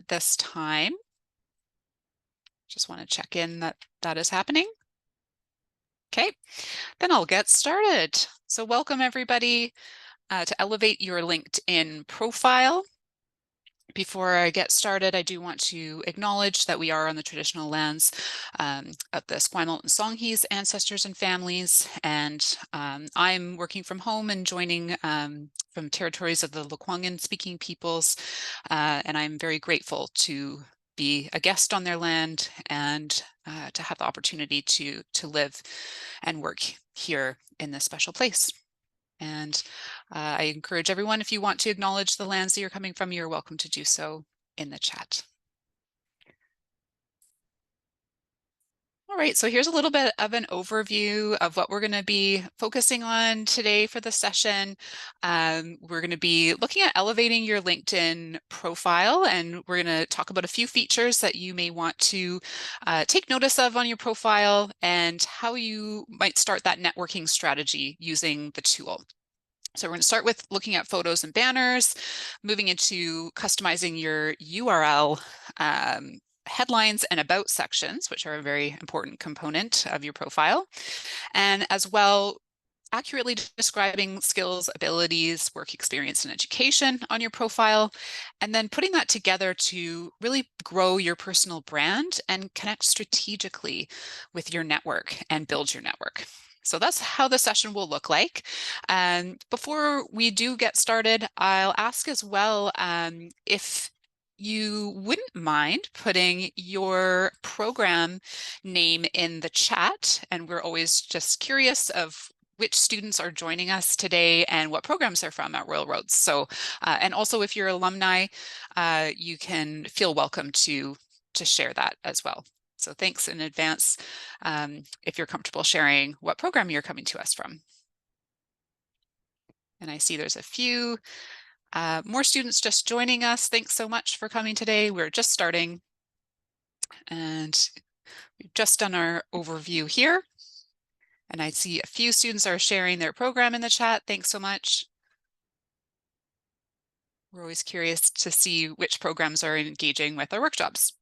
this time. Just want to check in that that is happening. Okay, then I'll get started. So welcome everybody to Elevate Your LinkedIn Profile. Before I get started, I do want to acknowledge that we are on the traditional lands of the Esquimalt and Songhees ancestors and families, and I'm working from home and joining from territories of the Lekwungen speaking peoples, and I'm very grateful to be a guest on their land and to have the opportunity to live and work here in this special place. And I encourage everyone, if you want to acknowledge the lands that you're coming from, you're welcome to do so in the chat. All right, so here's a little bit of an overview of what we're going to be focusing on today for the session. We're going to be looking at elevating your LinkedIn profile, and we're going to talk about a few features that you may want to take notice of on your profile and how you might start that networking strategy using the tool. So we're going to start with looking at photos and banners, moving into customizing your URL headlines and about sections, which are a very important component of your profile, and as well accurately describing skills, abilities, work experience, and education on your profile, and then putting that together to really grow your personal brand and connect strategically with your network and build your network. So that's how the session will look like. Before we do get started, I'll ask as well if you wouldn't mind putting your program name in the chat, and we're always just curious of which students are joining us today and what programs they're from at Royal Roads. So, and also if you're alumni, you can feel welcome to share that as well. So thanks in advance if you're comfortable sharing what program you're coming to us from. And I see there's a few more students just joining us. Thanks so much for coming today. We're just starting, and we've just done our overview here. And I see a few students are sharing their program in the chat. Thanks so much. We're always curious to see which programs are engaging with our workshops.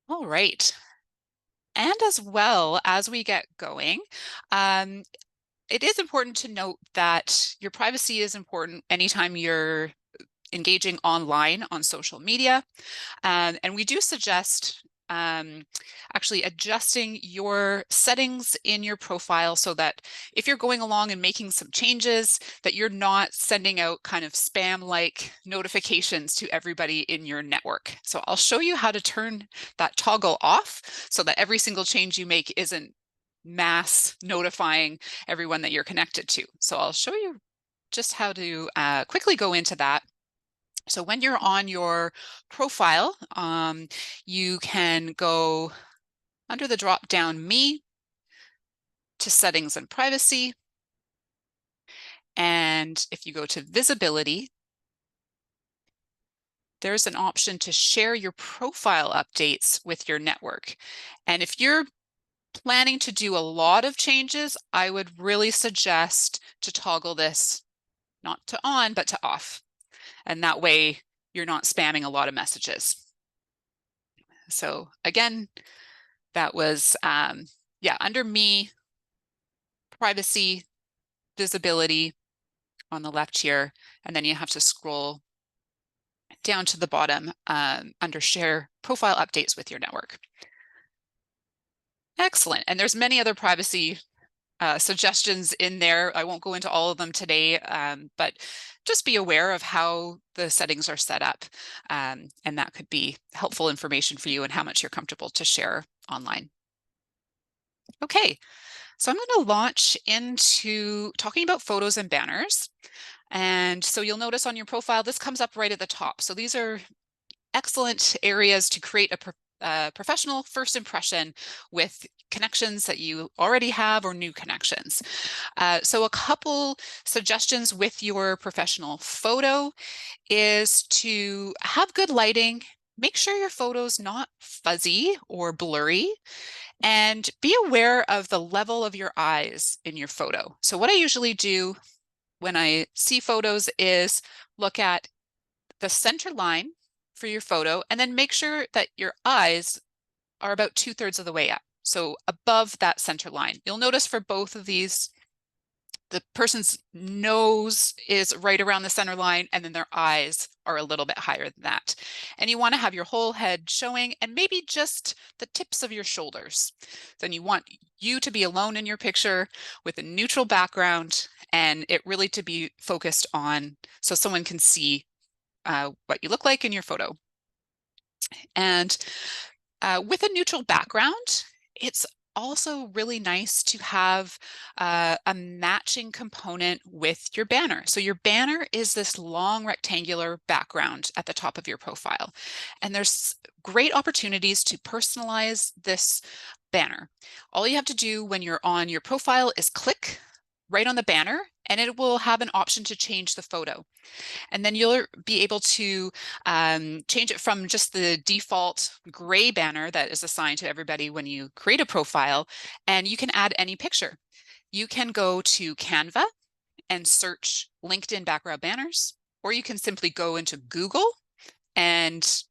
All right. And as well as we get going, it is important to note that your privacy is important anytime you're engaging online on social media. And we do suggest actually adjusting your settings in your profile so that if you're going along and making some changes, that you're not sending out kind of spam-like notifications to everybody in your network. So I'll show you how to turn that toggle off so that every single change you make isn't mass notifying everyone that you're connected to. So I'll show you just how to quickly go into that. So when you're on your profile, you can go under the drop down Me to Settings and Privacy. And if you go to Visibility, there's an option to share your profile updates with your network. And if you're planning to do a lot of changes, I would really suggest to toggle this not to on, but to off. And that way you're not spamming a lot of messages. So again, that was, under Me, Privacy, Visibility on the left here, and then you have to scroll down to the bottom under Share Profile Updates with your network. Excellent, and there's many other privacy suggestions in there. I won't go into all of them today, but just be aware of how the settings are set up, and that could be helpful information for you and how much you're comfortable to share online. Okay, so I'm going to launch into talking about photos and banners. And so you'll notice on your profile, this comes up right at the top. So these are excellent areas to create a professional first impression with connections that you already have or new connections. So a couple suggestions with your professional photo is to have good lighting. Make sure your photo's not fuzzy or blurry, and be aware of the level of your eyes in your photo. So what I usually do when I see photos is look at the center line for your photo, and then make sure that your eyes are about 2/3 of the way up. So above that center line. You'll notice for both of these, the person's nose is right around the center line, and then their eyes are a little bit higher than that. And you want to have your whole head showing and maybe just the tips of your shoulders. Then you want you to be alone in your picture with a neutral background, and it really to be focused on so someone can see what you look like in your photo. And with a neutral background, it's also really nice to have a matching component with your banner. So your banner is this long rectangular background at the top of your profile. And there's great opportunities to personalize this banner. All you have to do when you're on your profile is click right on the banner, and it will have an option to change the photo. And then you'll be able to change it from just the default gray banner that is assigned to everybody when you create a profile, and you can add any picture. You can go to Canva and search LinkedIn background banners, or you can simply go into Google and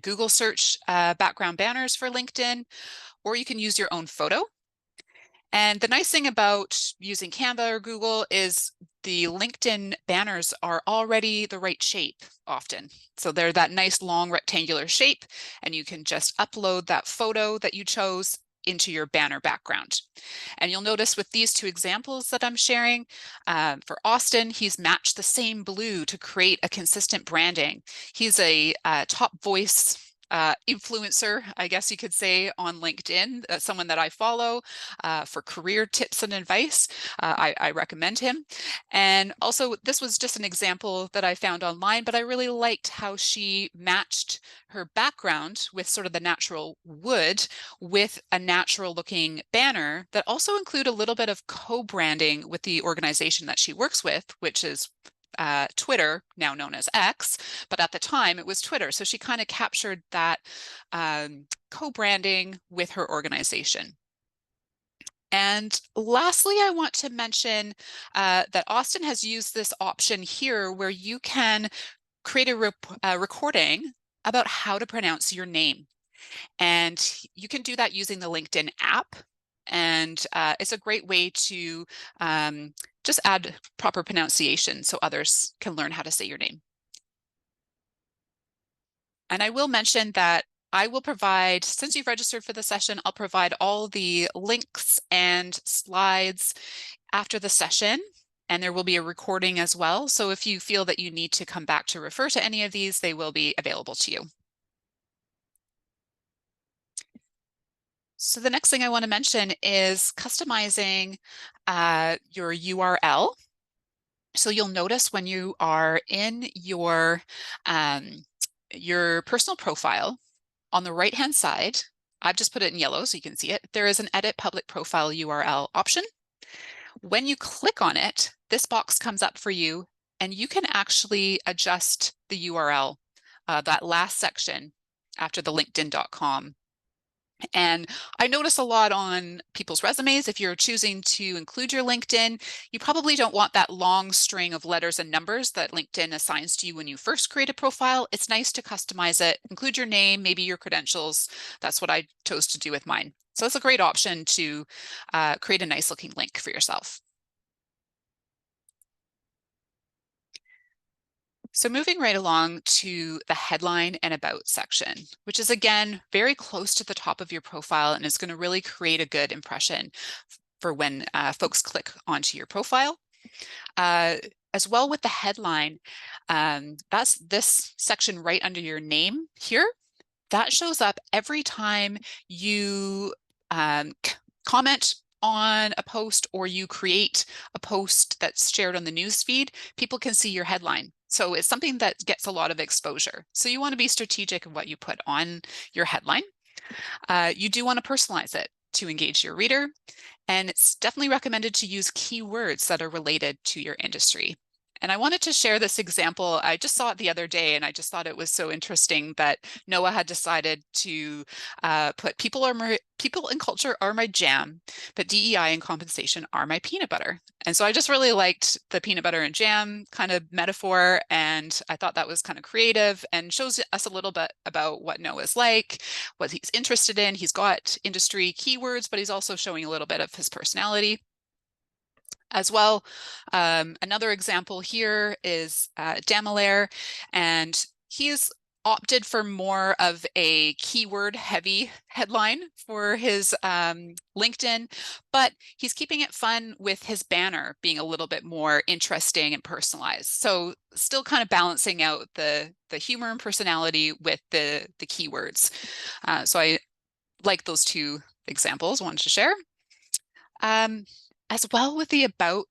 Google search background banners for LinkedIn, or you can use your own photo. And the nice thing about using Canva or Google is the LinkedIn banners are already the right shape often. So they're that nice long rectangular shape, and you can just upload that photo that you chose into your banner background. And you'll notice with these two examples that I'm sharing, for Austin, he's matched the same blue to create a consistent branding. He's a top voice influencer, I guess you could say, on LinkedIn, someone that I follow for career tips and advice. I recommend him. And also, this was just an example that I found online, but I really liked how she matched her background with sort of the natural wood with a natural looking banner that also include a little bit of co-branding with the organization that she works with, which is Twitter, now known as X, but at the time it was Twitter. So she kind of captured that co-branding with her organization. And lastly, I want to mention that Austin has used this option here where you can create a recording about how to pronounce your name. And you can do that using the LinkedIn app. And it's a great way to just add proper pronunciation so others can learn how to say your name. And I will mention that I will provide, since you've registered for the session, I'll provide all the links and slides after the session, and there will be a recording as well. So if you feel that you need to come back to refer to any of these, they will be available to you. So the next thing I want to mention is customizing your URL. So you'll notice when you are in your personal profile, on the right-hand side, I've just put it in yellow so you can see it, there is an Edit Public Profile URL option. When you click on it, this box comes up for you, and you can actually adjust the URL, that last section after the linkedin.com. And I notice a lot on people's resumes, if you're choosing to include your LinkedIn, you probably don't want that long string of letters and numbers that LinkedIn assigns to you when you first create a profile. It's nice to customize it, include your name, maybe your credentials. That's what I chose to do with mine. So it's a great option to create a nice looking link for yourself. So moving right along to the headline and about section, which is again, very close to the top of your profile and is going to really create a good impression for when folks click onto your profile. As well with the headline, that's this section right under your name here. That shows up every time you comment on a post or you create a post that's shared on the news feed, people can see your headline. So it's something that gets a lot of exposure. So you want to be strategic in what you put on your headline. You do want to personalize it to engage your reader, and it's definitely recommended to use keywords that are related to your industry. And I wanted to share this example. I just saw it the other day, and I just thought it was so interesting that NOAA had decided to put people and culture are my jam, but DEI and compensation are my peanut butter. And so I just really liked the peanut butter and jam kind of metaphor, and I thought that was kind of creative and shows us a little bit about what NOAA is like, what he's interested in. He's got industry keywords, but he's also showing a little bit of his personality as well. Another example here is Damalaire, and he's opted for more of a keyword heavy headline for his LinkedIn, but he's keeping it fun with his banner being a little bit more interesting and personalized. So still kind of balancing out the humor and personality with the keywords. So I like those two examples, wanted to share. As well with the about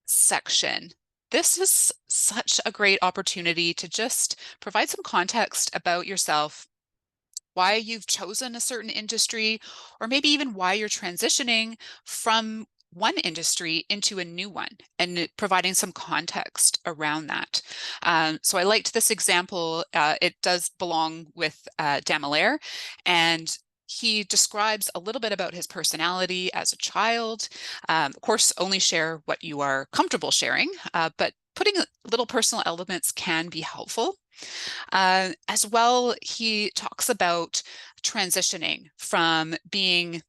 section. This is such a great opportunity to just provide some context about yourself, why you've chosen a certain industry, or maybe even why you're transitioning from one industry into a new one, and providing some context around that. So I liked this example. It does belong with Damalaire, and he describes a little bit about his personality as a child. Of course, only share what you are comfortable sharing, but putting little personal elements can be helpful. As well, he talks about transitioning from being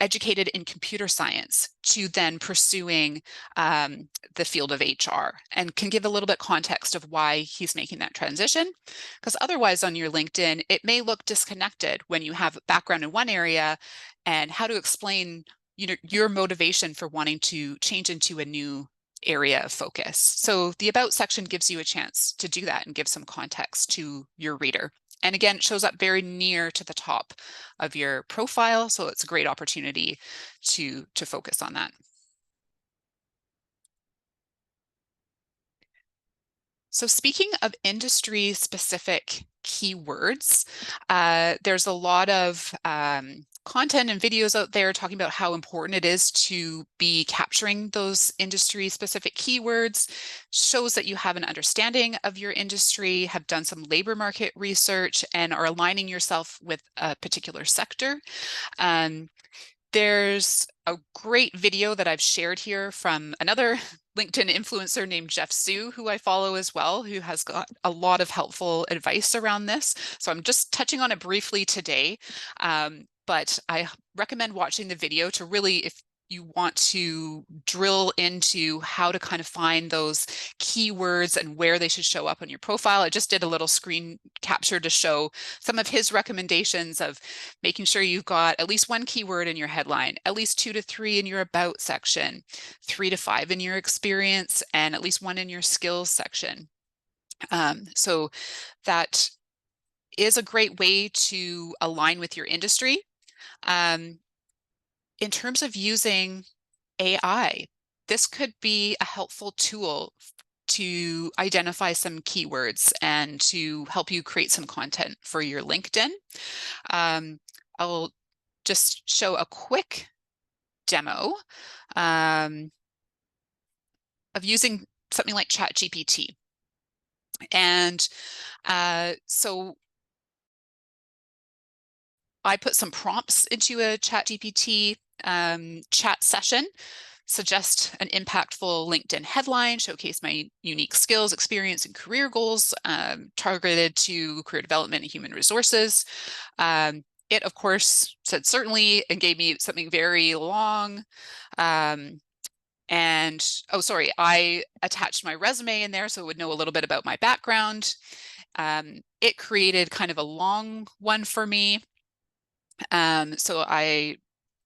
educated in computer science to then pursuing the field of HR, and can give a little bit context of why he's making that transition. Because otherwise on your LinkedIn, it may look disconnected when you have a background in one area, and how to explain your motivation for wanting to change into a new area of focus. So the about section gives you a chance to do that and give some context to your reader. And again, it shows up very near to the top of your profile, so it's a great opportunity to focus on that. So speaking of industry-specific keywords, there's a lot of content and videos out there talking about how important it is to be capturing those industry-specific keywords. Shows that you have an understanding of your industry, have done some labor market research, and are aligning yourself with a particular sector. There's a great video that I've shared here from another LinkedIn influencer named Jeff Sue, who I follow as well, who has got a lot of helpful advice around this. So I'm just touching on it briefly today, but I recommend watching the video to really, if you want to drill into how to kind of find those keywords and where they should show up on your profile. I just did a little screen capture to show some of his recommendations of making sure you've got at least one keyword in your headline, at least 2 to 3 in your about section, 3 to 5 in your experience, and at least 1 in your skills section. So that is a great way to align with your industry. In terms of using AI, this could be a helpful tool to identify some keywords and to help you create some content for your LinkedIn. I'll just show a quick demo of using something like ChatGPT. And so I put some prompts into a ChatGPT chat session. Suggest an impactful LinkedIn headline, showcase my unique skills, experience, and career goals targeted to career development and human resources. It, of course, said certainly and gave me something very long. And oh, sorry, I attached my resume in there so it would know a little bit about my background. It created kind of a long one for me. So I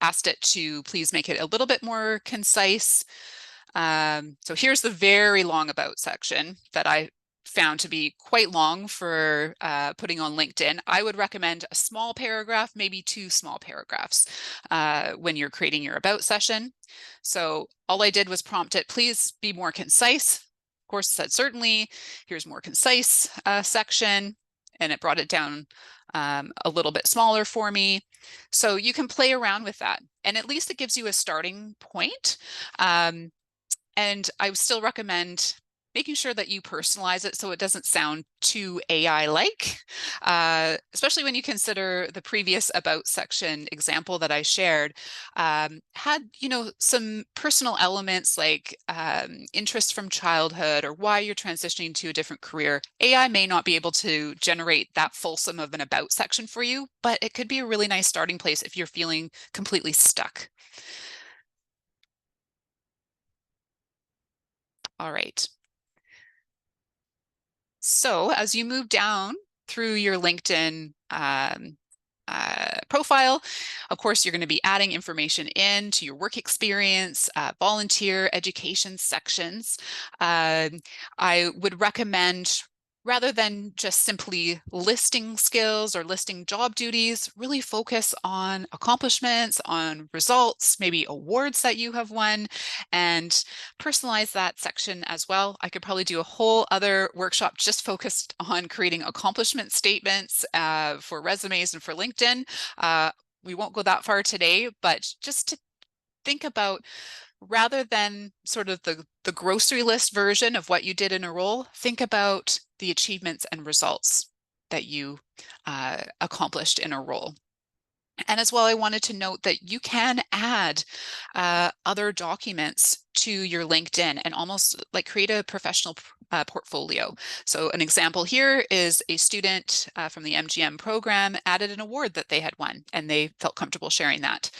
asked it to please make it a little bit more concise. So here's the very long about section that I found to be quite long for putting on LinkedIn. I would recommend a small paragraph, maybe 2 small paragraphs when you're creating your about session. So all I did was prompt it, please be more concise. Of course, it said certainly. Here's more concise section, and it brought it down a little bit smaller for me. So you can play around with that, and at least it gives you a starting point. And I would still recommend making sure that you personalize it so it doesn't sound too AI-like, especially when you consider the previous About section example that I shared, had, some personal elements like interest from childhood or why you're transitioning to a different career. AI may not be able to generate that fulsome of an About section for you, but it could be a really nice starting place if you're feeling completely stuck. All right. So as you move down through your LinkedIn profile, of course, you're going to be adding information into your work experience, volunteer, education sections. I would recommend, rather than just simply listing skills or listing job duties, really focus on accomplishments, on results, maybe awards that you have won, and personalize that section as well. I could probably do a whole other workshop just focused on creating accomplishment statements for resumes and for LinkedIn. We won't go that far today, but just to think about, rather than sort of the grocery list version of what you did in a role, think about the achievements and results that you accomplished in a role. And as well, I wanted to note that you can add other documents to your LinkedIn and almost like create a professional portfolio. So an example here is a student from the MGM program added an award that they had won, and they felt comfortable sharing that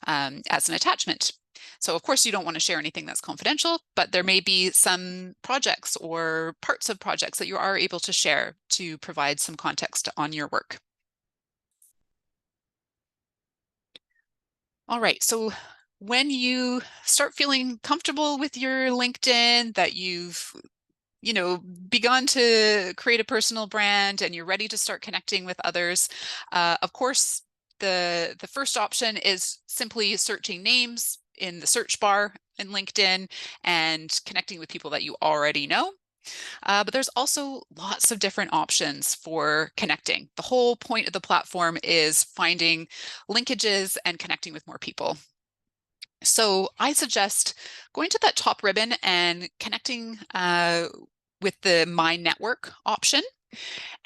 as an attachment. So of course you don't want to share anything that's confidential, but there may be some projects or parts of projects that you are able to share to provide some context on your work. All right, so when you start feeling comfortable with your LinkedIn, that you've, begun to create a personal brand and you're ready to start connecting with others, of course, the first option is simply searching names in the search bar in LinkedIn and connecting with people that you already know. But there's also lots of different options for connecting. The whole point of the platform is finding linkages and connecting with more people. So I suggest going to that top ribbon and connecting with the My Network option,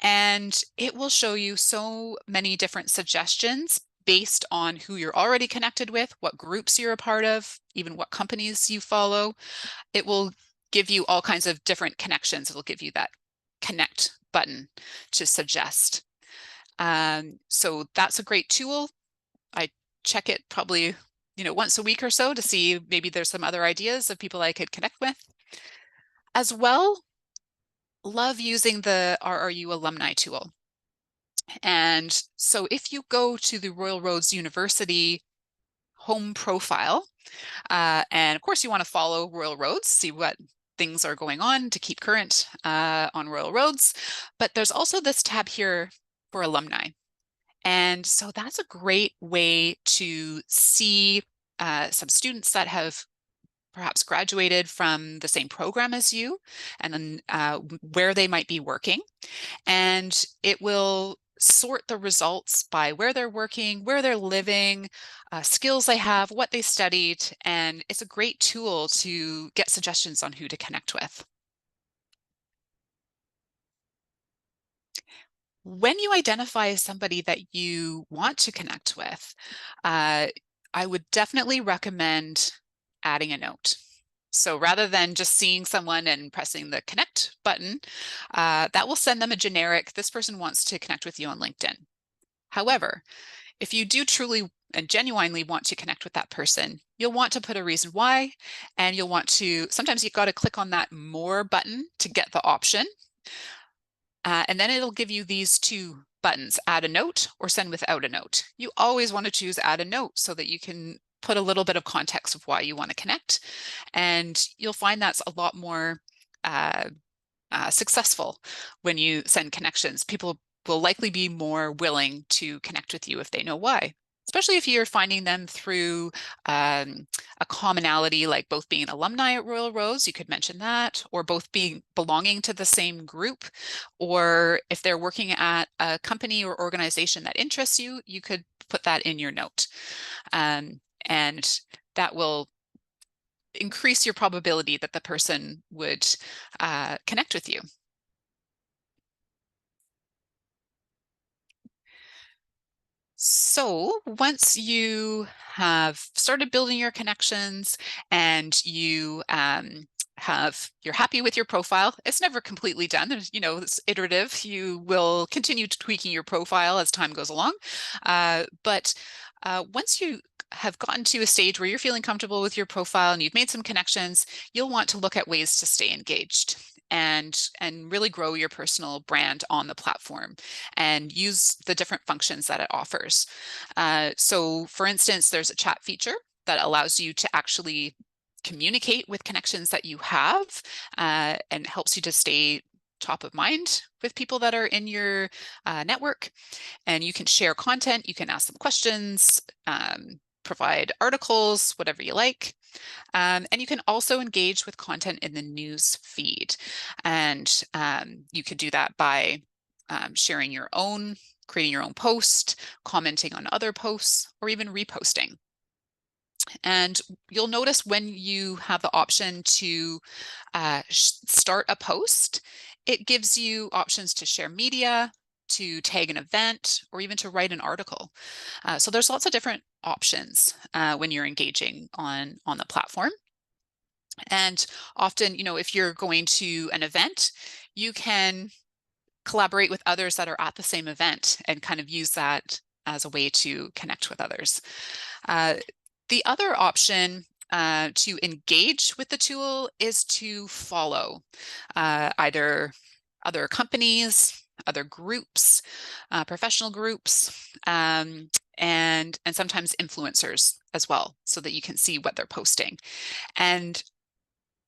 and it will show you so many different suggestions based on who you're already connected with, what groups you're a part of, even what companies you follow. It will give you all kinds of different connections. It'll give you that connect button to suggest. So that's a great tool. I check it probably, once a week or so to see maybe there's some other ideas of people I could connect with. As well, love using the RRU alumni tool. And so if you go to the Royal Roads University home profile, and of course you want to follow Royal Roads, see what things are going on to keep current on Royal Roads. But there's also this tab here for alumni. And so that's a great way to see some students that have perhaps graduated from the same program as you, and then where they might be working. And it will sort the results by where they're working, where they're living, skills they have, what they studied, and it's a great tool to get suggestions on who to connect with. When you identify somebody that you want to connect with, I would definitely recommend adding a note. So rather than just seeing someone and pressing the connect button, that will send them a generic, this person wants to connect with you on LinkedIn. However, if you do truly and genuinely want to connect with that person, you'll want to put a reason why, and you'll want to, sometimes you've got to click on that more button to get the option. And then it'll give you these two buttons, add a note or send without a note. You always want to choose add a note so that you can put a little bit of context of why you want to connect. And you'll find that's a lot more successful when you send connections. People will likely be more willing to connect with you if they know why, especially if you're finding them through a commonality, like both being alumni at Royal Roads, you could mention that, or both being belonging to the same group, or if they're working at a company or organization that interests you, you could put that in your note. And that will increase your probability that the person would connect with you. So once you have started building your connections and you're happy with your profile, it's never completely done. It's iterative. You will continue tweaking your profile as time goes along. But once you have gotten to a stage where you're feeling comfortable with your profile and you've made some connections, you'll want to look at ways to stay engaged and really grow your personal brand on the platform and use the different functions that it offers. So for instance, there's a chat feature that allows you to actually communicate with connections that you have and helps you to stay top of mind with people that are in your network. And you can share content, you can ask them questions, provide articles, whatever you like. And you can also engage with content in the news feed. And you could do that by sharing creating your own post, commenting on other posts, or even reposting. And you'll notice when you have the option to start a post, it gives you options to share media, to tag an event, or even to write an article. So there's lots of different options when you're engaging on the platform. And often, if you're going to an event, you can collaborate with others that are at the same event and kind of use that as a way to connect with others. The other option to engage with the tool is to follow either other companies, other groups, professional groups, and sometimes influencers as well, so that you can see what they're posting. And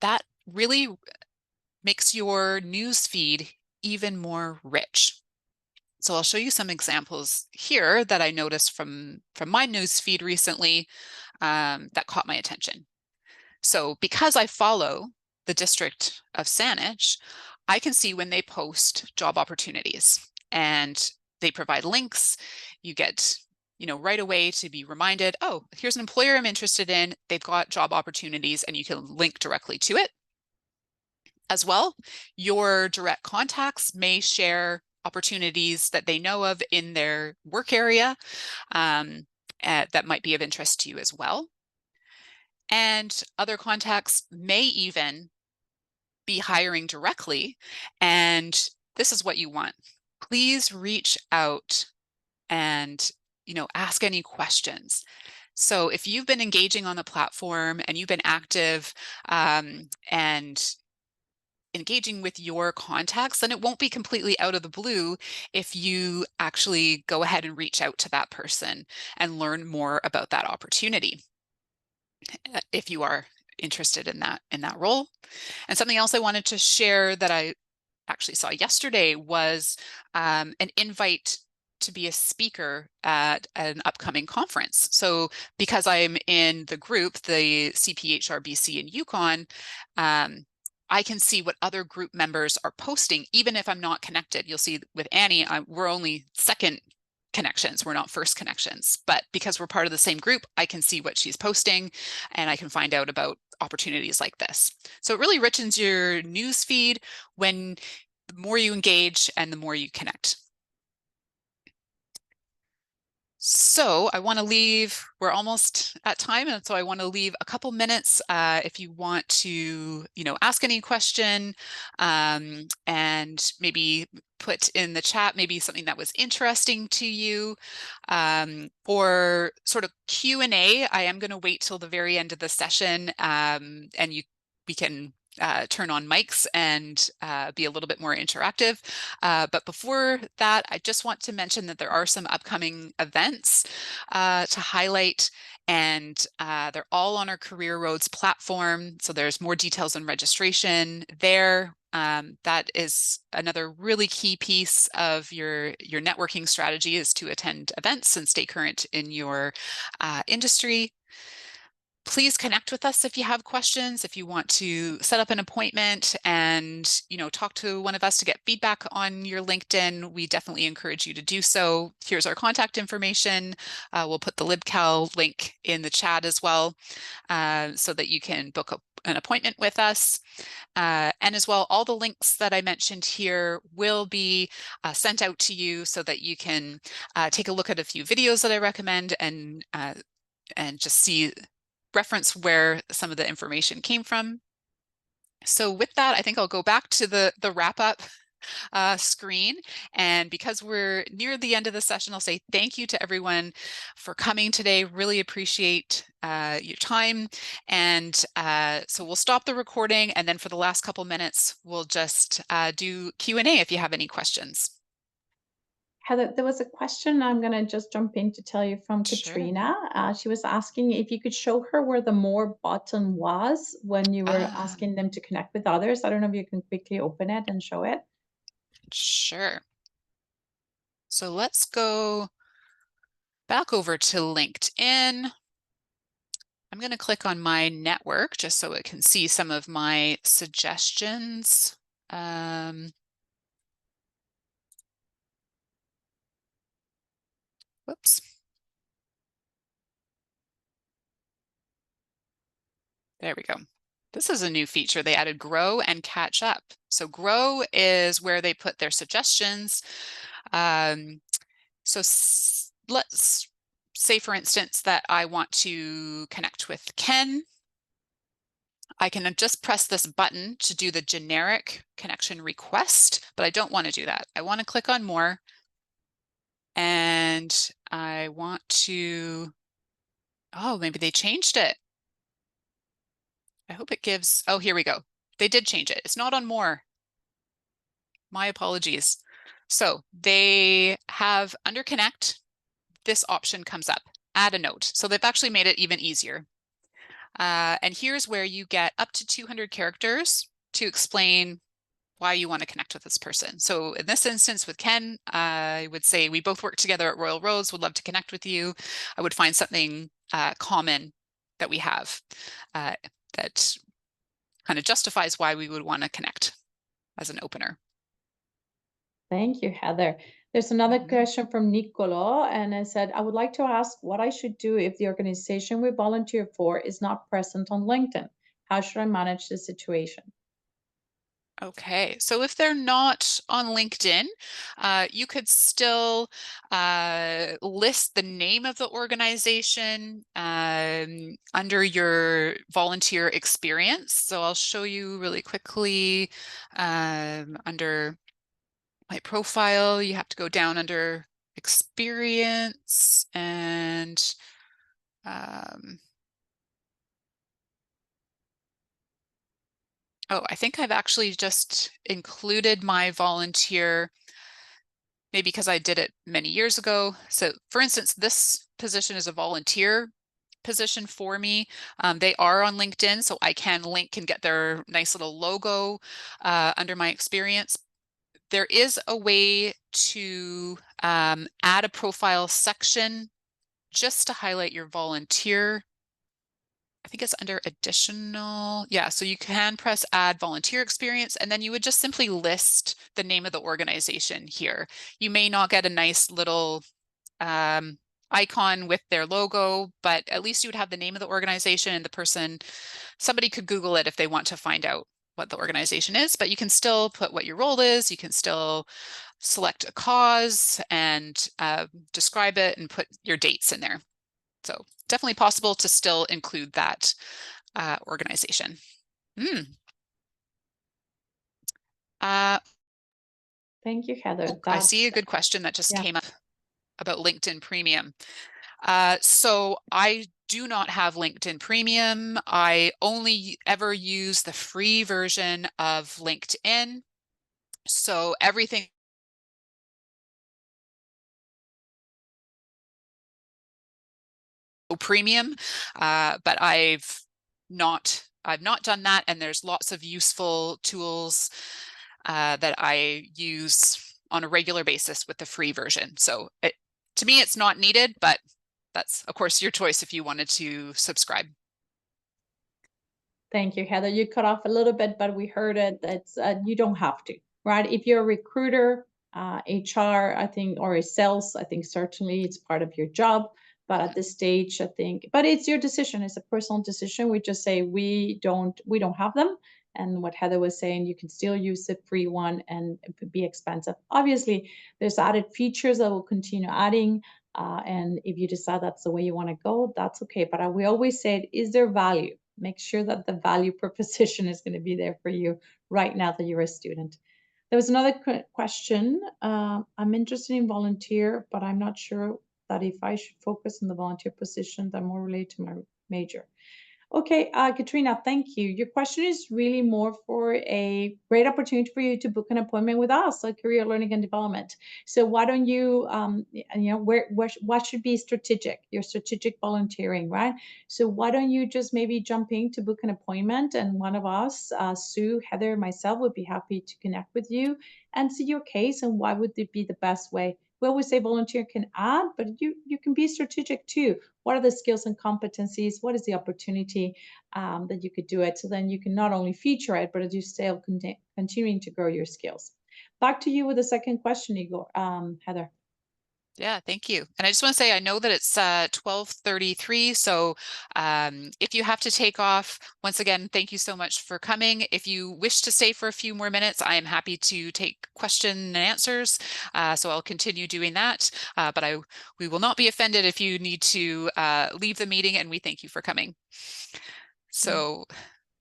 that really makes your news feed even more rich. So I'll show you some examples here that I noticed from my news feed recently that caught my attention. So because I follow the District of Saanich, I can see when they post job opportunities, and they provide links. You get right away to be reminded, oh, here's an employer I'm interested in. They've got job opportunities, and you can link directly to it. As well, your direct contacts may share opportunities that they know of in their work area that might be of interest to you as well. And other contacts may even be hiring directly. And this is what you want. Please reach out and ask any questions. So if you've been engaging on the platform and you've been active and engaging with your contacts, then it won't be completely out of the blue if you actually go ahead and reach out to that person and learn more about that opportunity if you are interested in that role. And something else I wanted to share that I actually saw yesterday was an invite to be a speaker at an upcoming conference. So because I'm in the group, the CPHRBC in Yukon, I can see what other group members are posting, even if I'm not connected. You'll see with Annie, we're only second connections. We're not first connections, but because we're part of the same group, I can see what she's posting and I can find out about opportunities like this. So it really richens your news feed when the more you engage and the more you connect. So I want to leave, we're almost at time, and so I want to leave a couple minutes if you want to, ask any question and maybe put in the chat maybe something that was interesting to you. For sort of Q&A, I am going to wait till the very end of the session and we can turn on mics and be a little bit more interactive. But before that, I just want to mention that there are some upcoming events to highlight, and they're all on our Career Roads platform. So there's more details on registration there. That is another really key piece of your networking strategy, is to attend events and stay current in your industry. please connect with us if you have questions, if you want to set up an appointment and, talk to one of us to get feedback on your LinkedIn. We definitely encourage you to do so. Here's our contact information. We'll put the LibCal link in the chat as well, so that you can book an appointment with us. And as well, all the links that I mentioned here will be sent out to you so that you can take a look at a few videos that I recommend and just reference where some of the information came from. So with that, I think I'll go back to the wrap up screen. And because we're near the end of the session, I'll say thank you to everyone for coming today. Really appreciate your time. And so we'll stop the recording. And then for the last couple minutes, we'll just do Q&A if you have any questions. Heather, there was a question I'm going to just jump in to tell you from Sure. Katrina. She was asking if you could show her where the more button was when you were asking them to connect with others. I don't know if you can quickly open it and show it. Sure. So let's go back over to LinkedIn. I'm going to click on my network just so it can see some of my suggestions. Whoops. There we go. This is a new feature. They added grow and catch up. So grow is where they put their suggestions. So let's say, for instance, that I want to connect with Ken. I can just press this button to do the generic connection request, but I don't want to do that. I want to click on more. And I want to, oh, maybe they changed it. I hope it gives, oh, here we go. They did change it. It's not on more. My apologies. So they have under connect, this option comes up, add a note. So they've actually made it even easier. And here's where you get up to 200 characters to explain why you want to connect with this person. So in this instance with Ken, I would say we both work together at Royal Roads, would love to connect with you. I would find something common that we have that kind of justifies why we would want to connect as an opener. Thank you, Heather. There's another question from Nicolo, and I said, I would like to ask what I should do if the organization we volunteer for is not present on LinkedIn. How should I manage the situation? Okay, so if they're not on LinkedIn, you could still list the name of the organization under your volunteer experience. So I'll show you really quickly under my profile, you have to go down under experience and oh, I think I've actually just included my volunteer, maybe because I did it many years ago. So for instance, this position is a volunteer position for me. They are on LinkedIn, so I can link and get their nice little logo under my experience. There is a way to add a profile section just to highlight your volunteer. I think it's under additional. Yeah, so you can press add volunteer experience, and then you would just simply list the name of the organization here. You may not get a nice little icon with their logo, but at least you would have the name of the organization and the person. Somebody could Google it if they want to find out what the organization is, but you can still put what your role is. You can still select a cause and describe it and put your dates in there. So definitely possible to still include that organization. Thank you, Heather. I see a good question that just came up about LinkedIn Premium. So I do not have LinkedIn Premium. I only ever use the free version of LinkedIn. So everything premium, but I've not done that, and there's lots of useful tools that I use on a regular basis with the free version. So to me, it's not needed, but that's of course your choice if you wanted to subscribe. Thank you, Heather. You cut off a little bit, but we heard it. That's you don't have to, right? If you're a recruiter, HR, I think, or a sales, I think certainly it's part of your job. But at Mhm. this stage, I think, but it's your decision. It's a personal decision. We just say we don't have them. And what Heather was saying, you can still use the free one, and it could be expensive. Obviously, there's added features that will continue adding. And if you decide that's the way you want to go, that's okay. But we always say, is there value? Make sure that the value proposition is going to be there for you right now that you're a student. There was another question. I'm interested in volunteer, but I'm not sure that if I should focus on the volunteer position that more related to my major. Okay, Katrina, thank you. Your question is really more for a great opportunity for you to book an appointment with us at Career Learning and Development. So why don't you, what should be strategic? Your strategic volunteering, right? So why don't you just maybe jump in to book an appointment, and one of us, Sue, Heather, myself, would be happy to connect with you and see your case and why would it be the best way. We always say volunteer can add, but you can be strategic too. What are the skills and competencies? What is the opportunity that you could do it? So then you can not only feature it, but as you still continuing to grow your skills. Back to you with the second question, Igor, Heather. Yeah, thank you. And I just want to say, I know that it's 12:33, so if you have to take off, once again, thank you so much for coming. If you wish to stay for a few more minutes, I am happy to take question and answers. So I'll continue doing that. But we will not be offended if you need to leave the meeting, and we thank you for coming. So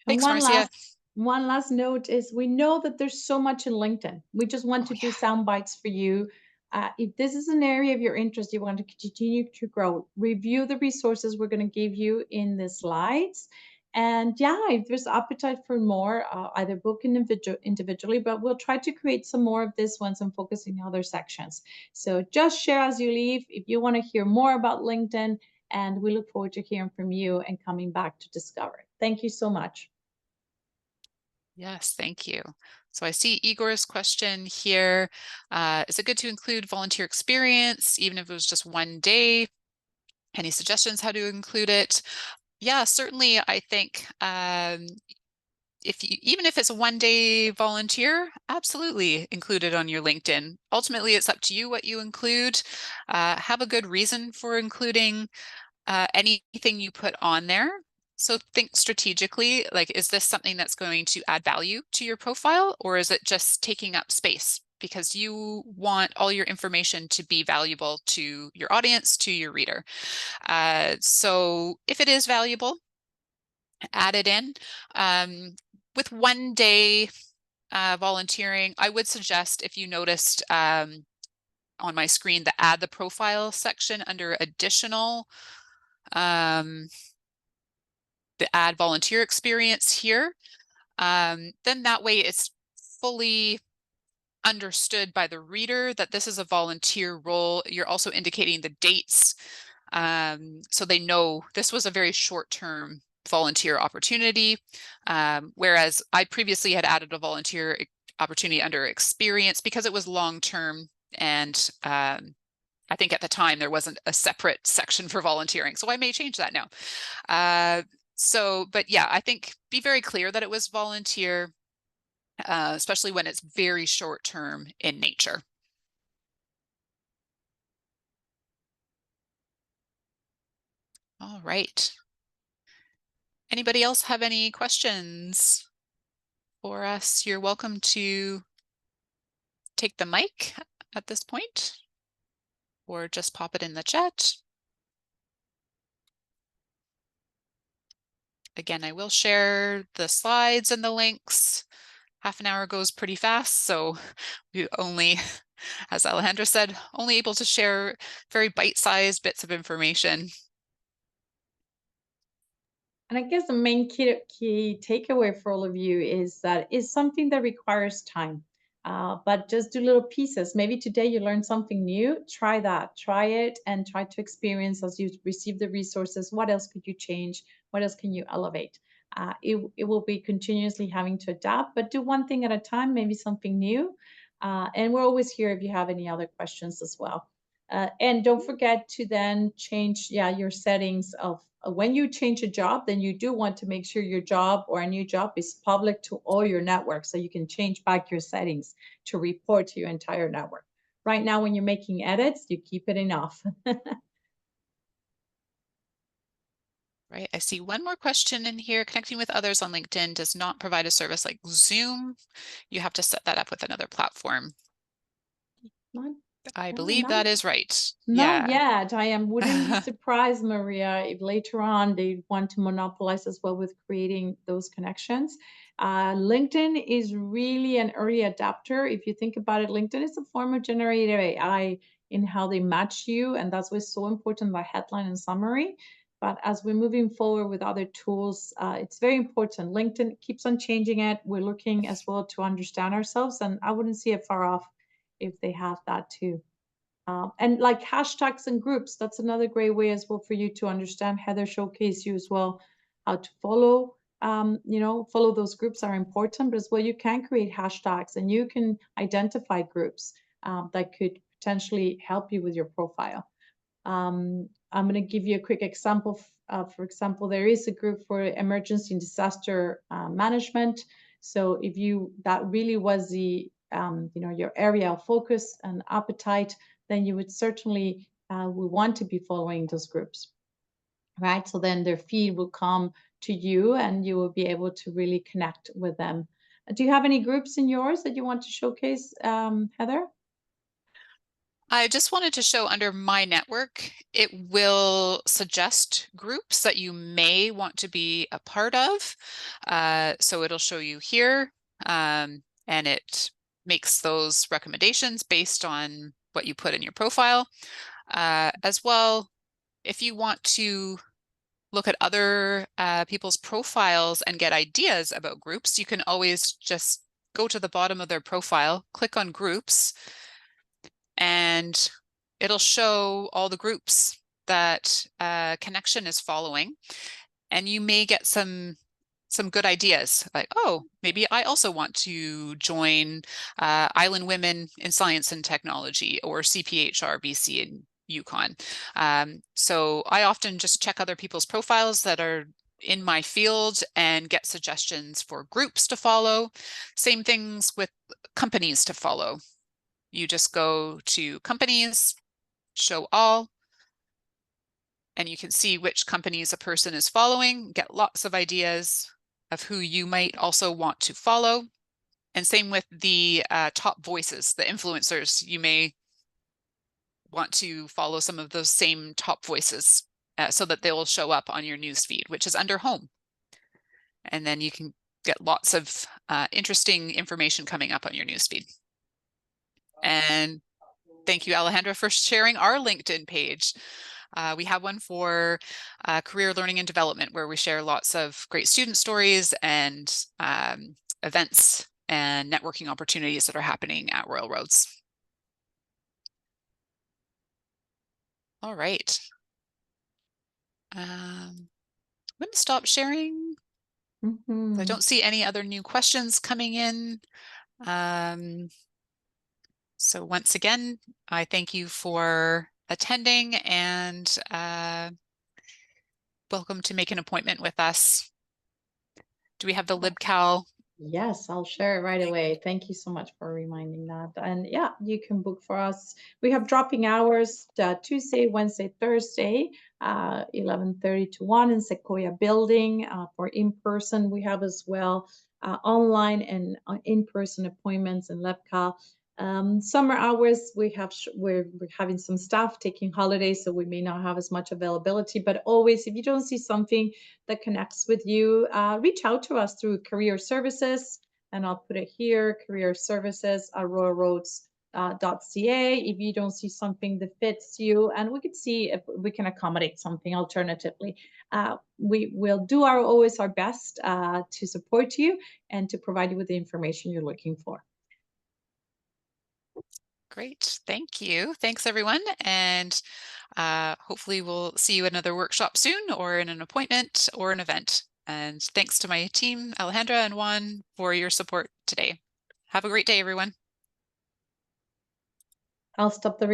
And thanks, Marcia. one last note is we know that there's so much in LinkedIn. We just want Oh to yeah. do sound bites for you. If this is an area of your interest, you want to continue to grow, review the resources we're going to give you in the slides. And yeah, if there's appetite for more, either book individually, but we'll try to create some more of this ones and focus in other sections. So just share as you leave if you want to hear more about LinkedIn, and we look forward to hearing from you and coming back to discover it. Thank you so much. Yes, thank you. So I see Igor's question here. Is it good to include volunteer experience, even if it was just one day? Any suggestions how to include it? Yeah, certainly. I think if you, even if it's a one-day volunteer, absolutely include it on your LinkedIn. Ultimately, it's up to you what you include. Have a good reason for including anything you put on there. So think strategically, like, is this something that's going to add value to your profile, or is it just taking up space? Because you want all your information to be valuable to your audience, to your reader. So if it is valuable, add it in. With one day volunteering, I would suggest, if you noticed on my screen, the add the profile section under additional, the add volunteer experience here, then that way it's fully understood by the reader that this is a volunteer role. You're also indicating the dates, so they know this was a very short-term volunteer opportunity, whereas I previously had added a volunteer opportunity under experience because it was long-term, and I think at the time there wasn't a separate section for volunteering, so I may change that now. But yeah, I think be very clear that it was volunteer, especially when it's very short term in nature. All right. Anybody else have any questions for us? You're welcome to take the mic at this point, or just pop it in the chat. Again, I will share the slides and the links. Half an hour goes pretty fast, so we only, as Alejandra said, only able to share very bite-sized bits of information. And I guess the main key takeaway for all of you is that it's something that requires time. But just do little pieces. Maybe today you learned something new. Try that. Try it and try to experience as you receive the resources. What else could you change? What else can you elevate? It will be continuously having to adapt, but do one thing at a time, maybe something new. And we're always here if you have any other questions as well. And don't forget to then change, your settings of when you change a job, then you do want to make sure your job or a new job is public to all your networks so you can change back your settings to report to your entire network. Right now, when you're making edits, you keep it enough. Right. I see one more question in here. Connecting with others on LinkedIn does not provide a service like Zoom. You have to set that up with another platform. Not, I yeah, believe that is right. not Yeah. yet. I am wouldn't be surprised, Maria, if later on they want to monopolize as well with creating those connections. LinkedIn is really an early adapter. If you think about it, LinkedIn is a form of generative AI in how they match you, and that's what's so important by headline and summary. But as we're moving forward with other tools, it's very important. LinkedIn keeps on changing it. We're looking as well to understand ourselves, and I wouldn't see it far off if they have that too. And like hashtags and groups, that's another great way as well for you to understand. Heather showcase you as well how to follow. Follow those groups are important, but as well you can create hashtags and you can identify groups that could potentially help you with your profile. I'm going to give you a quick example. For example, there is a group for emergency and disaster management. So if that really was your area of focus and appetite, then you would certainly will want to be following those groups, right? So then their feed will come to you and you will be able to really connect with them. Do you have any groups in yours that you want to showcase, Heather? I just wanted to show under My Network, it will suggest groups that you may want to be a part of. So it'll show you here, and it makes those recommendations based on what you put in your profile. As well, if you want to look at other people's profiles and get ideas about groups, you can always just go to the bottom of their profile, click on groups, and it'll show all the groups that Connection is following. And you may get some good ideas like, oh, maybe I also want to join Island Women in Science and Technology or CPHR BC and Yukon. So I often just check other people's profiles that are in my field and get suggestions for groups to follow. Same things with companies to follow. You just go to companies, show all, and you can see which companies a person is following, get lots of ideas of who you might also want to follow. And same with the top voices, the influencers. You may want to follow some of those same top voices so that they will show up on your newsfeed, which is under home. And then you can get lots of interesting information coming up on your newsfeed. And thank you, Alejandra, for sharing our LinkedIn page. We have one for career learning and development where we share lots of great student stories and events and networking opportunities that are happening at Royal Roads. All right. I'm going to stop sharing. I don't see any other new questions coming in. So once again, I thank you for attending and welcome to make an appointment with us. Do we have the LibCal? Yes, I'll share it right away. Thank you so much for reminding that. And yeah, you can book for us. We have dropping hours Tuesday, Wednesday, Thursday, 11:30 to 1 in Sequoia Building for in-person. We have as well online and in-person appointments in LabCal. Summer hours, we're having some staff taking holidays, so we may not have as much availability. But always, if you don't see something that connects with you, reach out to us through career services, and I'll put it here: career services at royalroads.ca. If you don't see something that fits you, and we could see if we can accommodate something alternatively. We will do always our best to support you and to provide you with the information you're looking for. Great. Thank you. Thanks, everyone. And hopefully we'll see you at another workshop soon or in an appointment or an event. And thanks to my team, Alejandra and Juan, for your support today. Have a great day, everyone. I'll stop the